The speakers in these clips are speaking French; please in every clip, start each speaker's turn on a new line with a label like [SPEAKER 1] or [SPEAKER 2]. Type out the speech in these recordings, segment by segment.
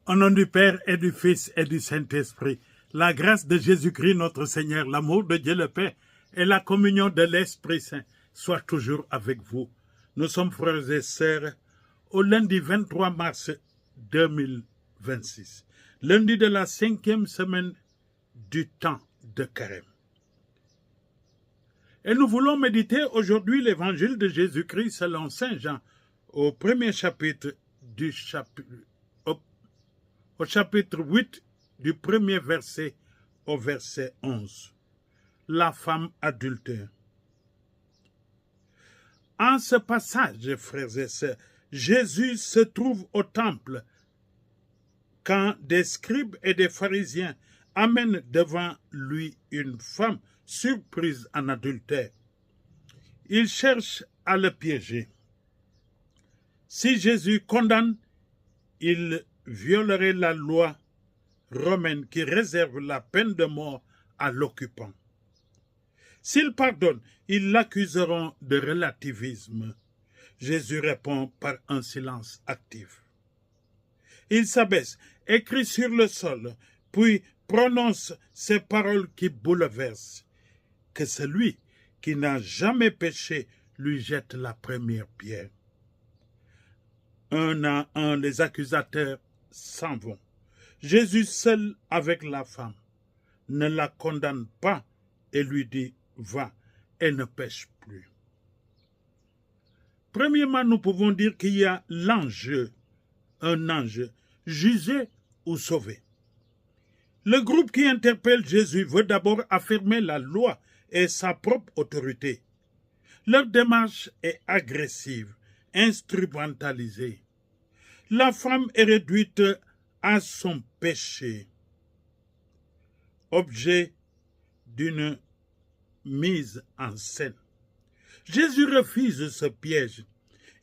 [SPEAKER 1] Au nom du Père et du Fils et du Saint-Esprit, la grâce de Jésus-Christ notre Seigneur, l'amour de Dieu le Père et la communion de l'Esprit Saint soient toujours avec vous. Nous sommes frères et sœurs au lundi 23 mars 2026, lundi de la 5e semaine du temps de Carême. Et nous voulons méditer aujourd'hui l'évangile de Jésus-Christ selon Saint Jean au premier chapitre au chapitre 8 du premier verset au verset 11. La femme adultère. En ce passage, frères et sœurs, Jésus se trouve au temple quand des scribes et des pharisiens amènent devant lui une femme surprise en adultère. Ils cherchent à le piéger. Si Jésus condamne, il violerait la loi romaine qui réserve la peine de mort à l'occupant. S'il pardonne, ils l'accuseront de relativisme. Jésus répond par un silence actif. Il s'abaisse, écrit sur le sol, puis prononce ces paroles qui bouleversent. Que celui qui n'a jamais péché lui jette la première pierre. Un à un, les accusateurs s'en vont. Jésus, seul avec la femme, ne la condamne pas et lui dit « Va et ne pêche plus ». Premièrement, nous pouvons dire qu'il y a l'enjeu, un ange, juger ou sauver. Le groupe qui interpelle Jésus veut d'abord affirmer la loi et sa propre autorité. Leur démarche est agressive, instrumentalisée. La femme est réduite à son péché, objet d'une mise en scène. Jésus refuse ce piège.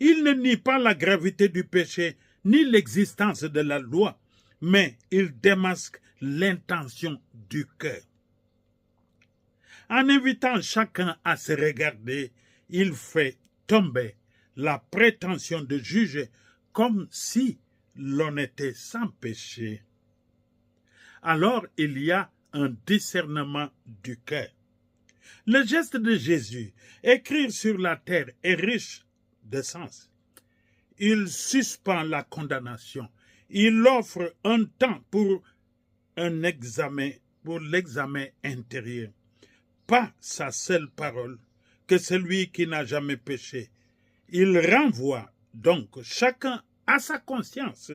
[SPEAKER 1] Il ne nie pas la gravité du péché ni l'existence de la loi, mais il démasque l'intention du cœur. En invitant chacun à se regarder, il fait tomber la prétention de juger comme si l'on était sans péché. Alors il y a un discernement du cœur. Le geste de Jésus, écrire sur la terre, est riche de sens. Il suspend la condamnation. Il offre un temps pour l'examen intérieur. Pas sa seule parole, que celui qui n'a jamais péché. Il renvoie donc chacun à sa conscience